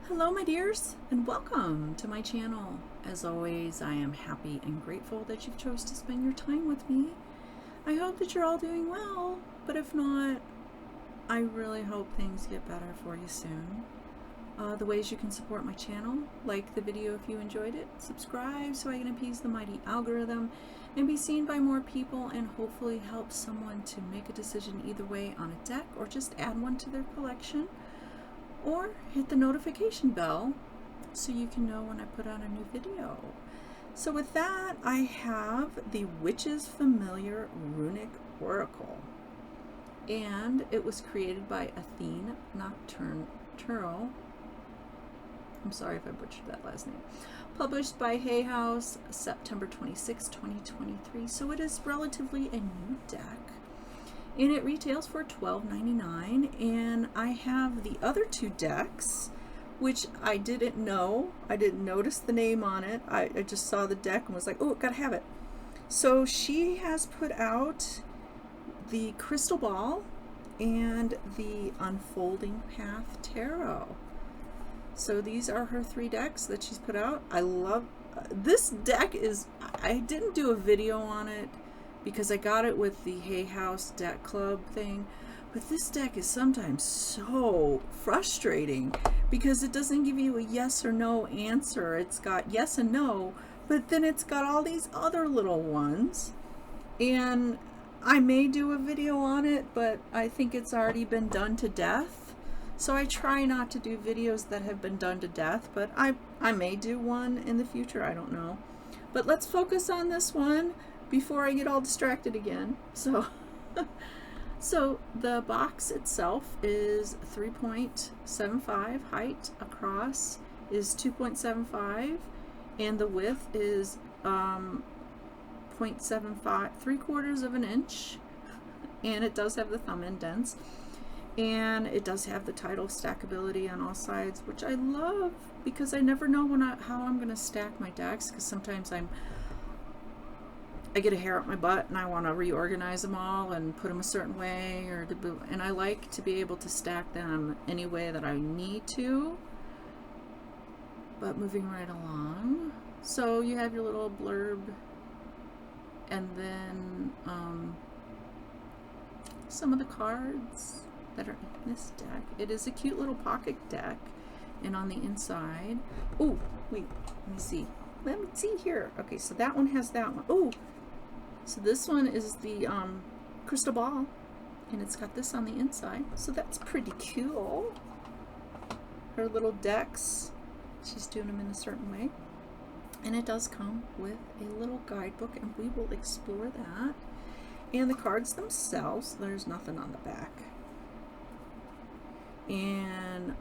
Hello my dears, and welcome to my channel. As always, I am happy and grateful that you've chose to spend your time with me. I hope that you're all doing well, but if not, I really hope things get better for you soon. The ways you can support my channel: like the video if you enjoyed it, subscribe so I can appease the mighty algorithm and be seen by more people, and hopefully help someone to make a decision either way on a deck or just add one to their collection. Or hit the notification bell so you can know when I put out a new video. So with that, I have the Witch's Familiar Runic Oracle, and it was created by Athene Noctua. I'm sorry if I butchered that last name. Published by Hay House, September 26, 2023. So it is relatively a new deck. And it retails for $12.99, and I have the other two decks, which I didn't know. I didn't notice the name on it. I just saw the deck and was like, oh, gotta have it. So she has put out the Crystal Ball and the Unfolding Path Tarot. So these are her three decks that she's put out. I love this deck. I didn't do a video on it because I got it with the Hay House Deck Club thing, but this deck is sometimes so frustrating because it doesn't give you a yes or no answer. It's got yes and no, but then it's got all these other little ones, and I may do a video on it, but I think it's already been done to death. So I try not to do videos that have been done to death, but I may do one in the future, I don't know. But let's focus on this one before I get all distracted again. So the box itself is 3.75, height across is 2.75, and the width is 0.75, 3/4 of an inch, and it does have the thumb indents, and it does have the title stackability on all sides, which I love because I never know how I'm going to stack my decks, because sometimes I get a hair up my butt and I want to reorganize them all and put them a certain way, and I like to be able to stack them any way that I need to. But moving right along, so you have your little blurb, and then some of the cards that are in this deck. It is a cute little pocket deck, and on the inside, oh wait, let me see here. Okay, so that one has that one. Oh, so this one is the Crystal Ball, and it's got this on the inside, so that's pretty cool. Her little decks, she's doing them in a certain way, and it does come with a little guidebook, and we will explore that. And the cards themselves, there's nothing on the back, and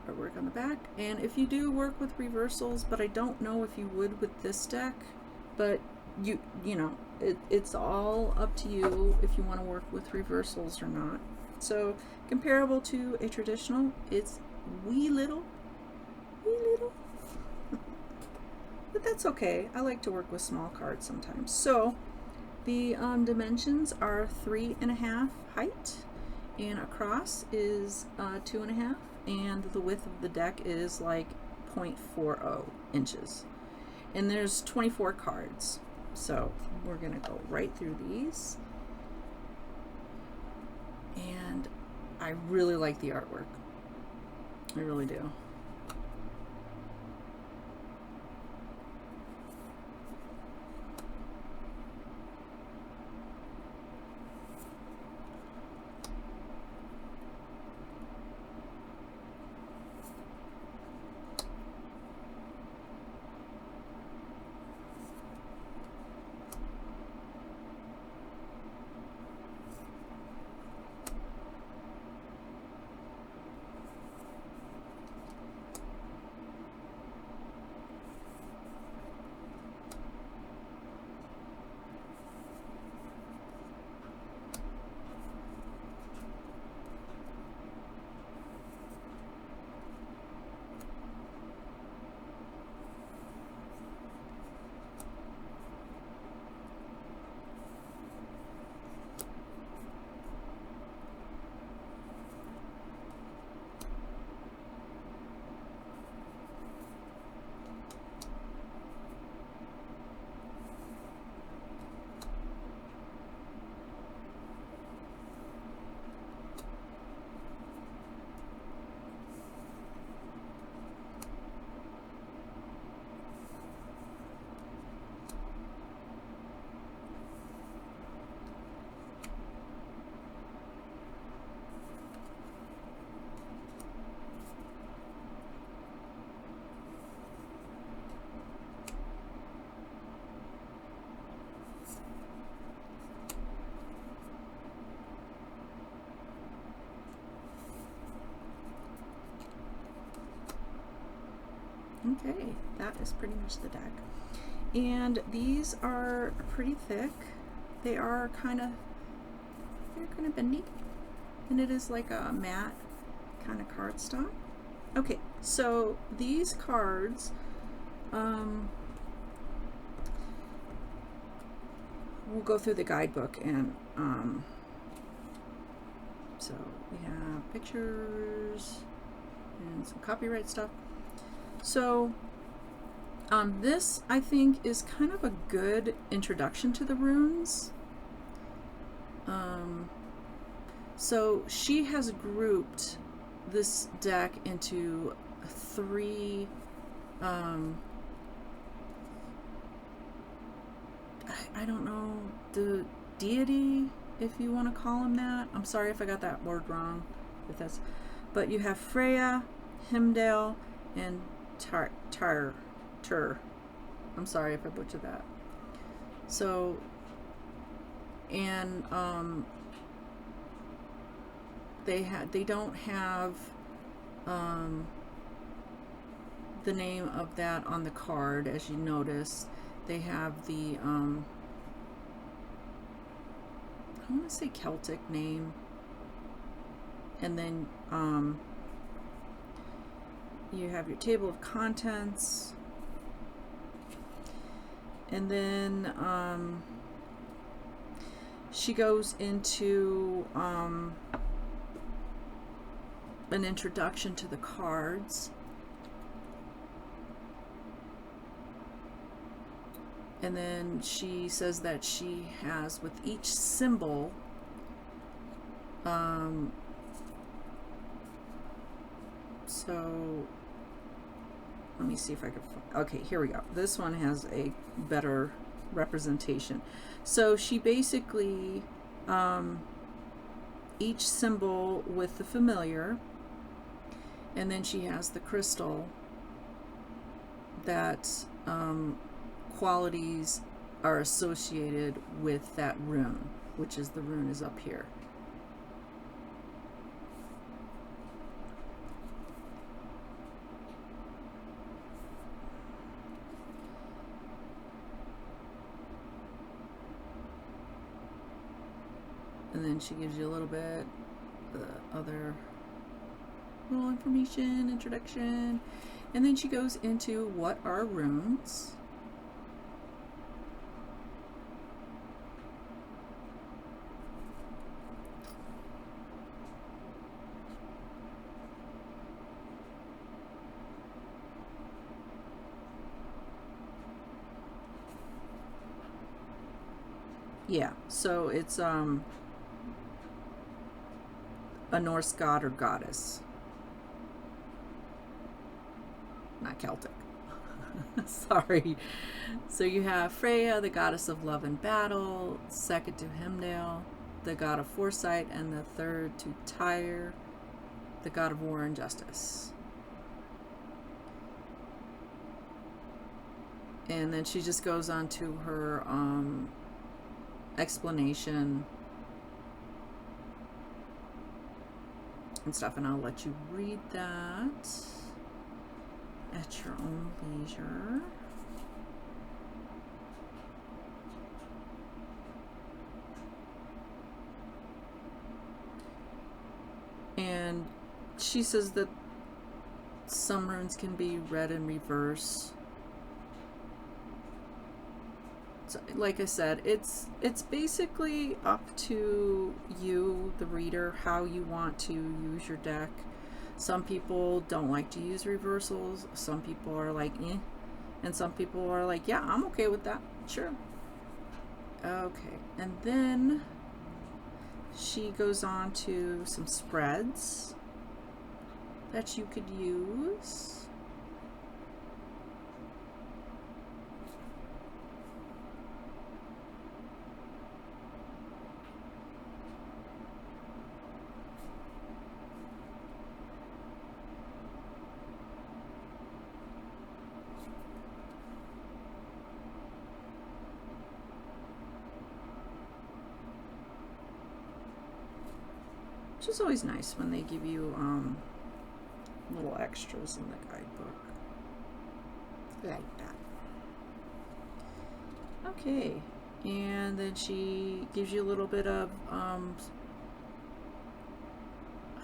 artwork on the back. And if you do work with reversals, but I don't know if you would with this deck, but you know, it's all up to you if you want to work with reversals or not. So comparable to a traditional, it's wee little, but that's okay. I like to work with small cards sometimes. So the dimensions are 3.5 height, and across is 2.5, and the width of the deck is like 0.40 inches. And there's 24 cards, so we're gonna go right through these. And I really like the artwork. I really do. Okay, that is pretty much the deck. And these are pretty thick. They are they're kind of bendy. And it is like a matte kind of cardstock. Okay, so these cards, we'll go through the guidebook, and so we have pictures and some copyright stuff. So this, I think, is kind of a good introduction to the runes. So she has grouped this deck into 3 I don't know, the deity, if you want to call him that. I'm sorry if I got that word wrong. But you have Freya, Himdall, and Tyr. I'm sorry if I butchered that. So, and they don't have the name of that on the card, as you notice. They have the I want to say Celtic name, and then you have your table of contents, and then she goes into an introduction to the cards, and then she says that she has, with each symbol, so let me see if I can okay, here we go. This one has a better representation. So she basically each symbol with the familiar, and then she has the crystal that qualities are associated with that rune, which is the rune is up here. And then she gives you a little bit the other little information, introduction, and then she goes into what are runes. Yeah, so it's a Norse god or goddess, not Celtic. Sorry. So you have Freya, the goddess of love and battle, second to Himdall, the god of foresight, and the third to Tyr, the god of war and justice. And then she just goes on to her explanation and stuff, and I'll let you read that at your own leisure. And she says that some runes can be read in reverse. So, like I said, it's basically up to you, the reader, how you want to use your deck. Some people don't like to use reversals. Some people are like, eh. And some people are like, yeah, I'm okay with that. Sure. Okay. And then she goes on to some spreads that you could use. Which is always nice when they give you little extras in the guidebook. like that. Okay, and then she gives you a little bit of how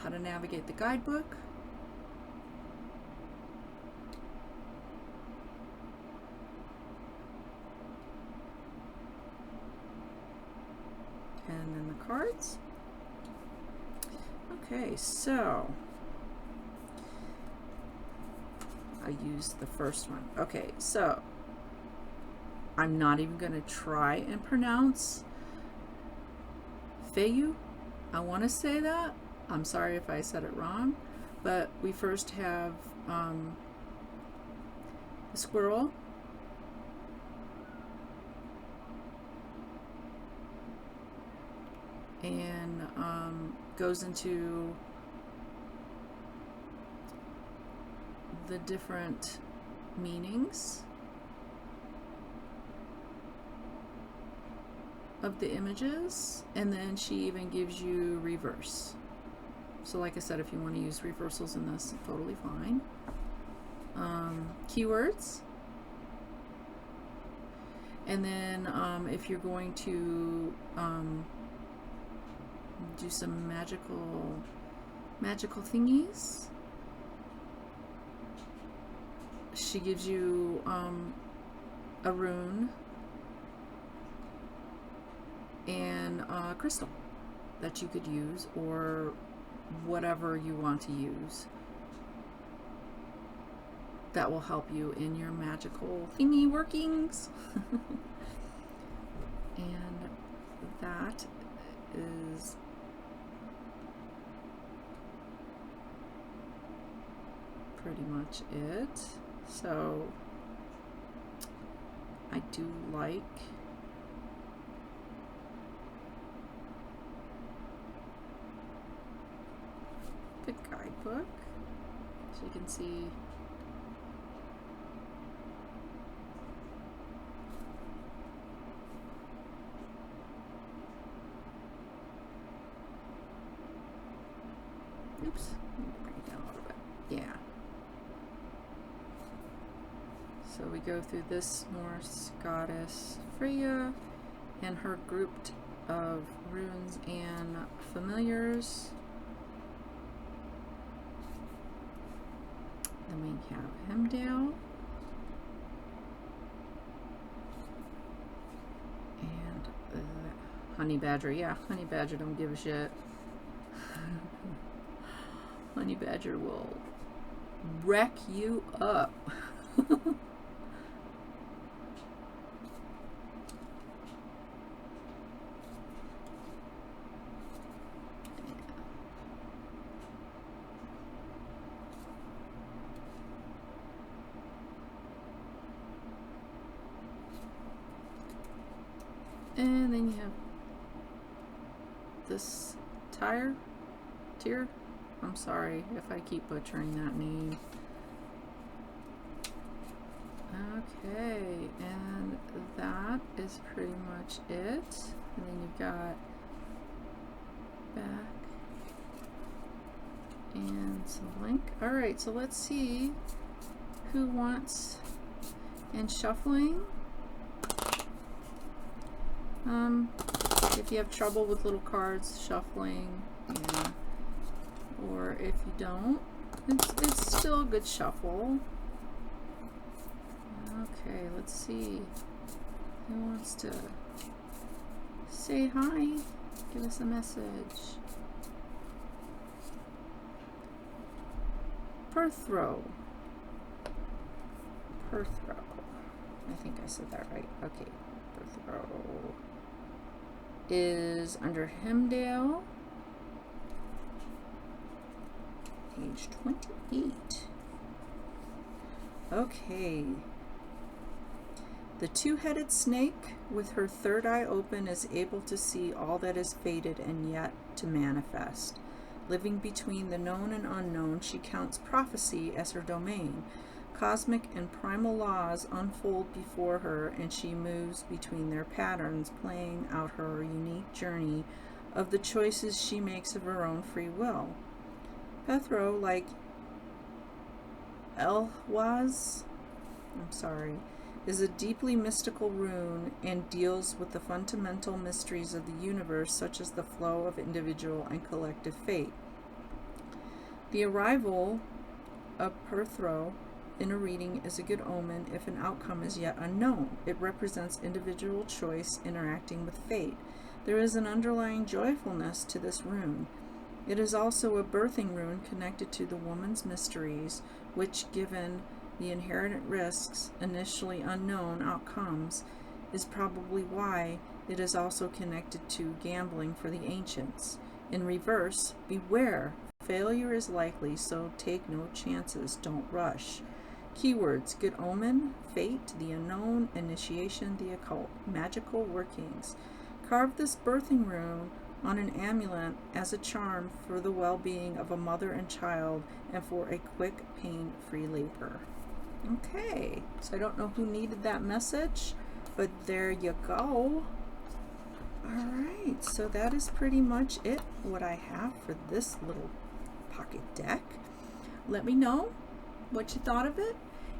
to navigate the guidebook. And then the cards. Okay, so I used the first one. Okay, so I'm not even going to try and pronounce Feyu. I want to say that. I'm sorry if I said it wrong. But we first have the squirrel. And goes into the different meanings of the images, and then she even gives you reverse. So like I said, if you want to use reversals in this, totally fine. Keywords, and then if you're going to do some magical thingies, she gives you a rune and a crystal that you could use, or whatever you want to use that will help you in your magical thingy workings. And that is pretty much it. So I do like the guidebook, so you can see oops, let me bring it down a little bit. Yeah. So we go through this Norse goddess Freya and her group of runes and familiars. Then we have Hemdale. And Honey Badger. Yeah, Honey Badger don't give a shit. Honey Badger will wreck you up. And then you have this tier. I'm sorry if I keep butchering that name. Okay, and that is pretty much it. And then you've got back and some link. Alright, so let's see who wants, and shuffling. If you have trouble with little cards, shuffling, yeah. Or if you don't, it's still a good shuffle. Okay, let's see. Who wants to say hi? Give us a message. Perthrow. I think I said that right. Okay. Perthrow is under Hemdale, age 28. Okay. The two-headed snake, with her third eye open, is able to see all that is fated and yet to manifest. Living between the known and unknown, she counts prophecy as her domain. Cosmic and primal laws unfold before her, and she moves between their patterns, playing out her unique journey of the choices she makes of her own free will. Perthrow, like Elwaz, I'm sorry, is a deeply mystical rune and deals with the fundamental mysteries of the universe, such as the flow of individual and collective fate. The arrival of Perthro in a reading is a good omen if an outcome is yet unknown. It represents individual choice interacting with fate. There is an underlying joyfulness to this rune. It is also a birthing rune connected to the woman's mysteries, which, given the inherent risks, initially unknown outcomes, is probably why it is also connected to gambling for the ancients. In reverse, beware, failure is likely, so take no chances, don't rush. Keywords: good omen, fate, the unknown, initiation, the occult, magical workings. Carve this birthing rune on an amulet as a charm for the well-being of a mother and child and for a quick, pain-free labor. Okay, so I don't know who needed that message, but there you go. Alright, so that is pretty much it, what I have for this little pocket deck. Let me know what you thought of it,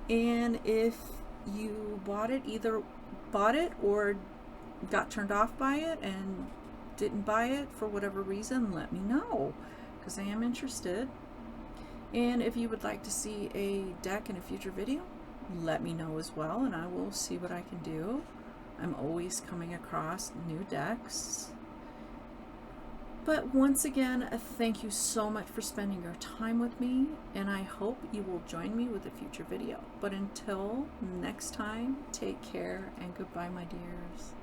and if you either bought it or got turned off by it and didn't buy it for whatever reason, let me know, because I am interested. And if you would like to see a deck in a future video, let me know as well, and I will see what I can do. I'm always coming across new decks. But once again, thank you so much for spending your time with me, and I hope you will join me with a future video. But until next time, take care and goodbye, my dears.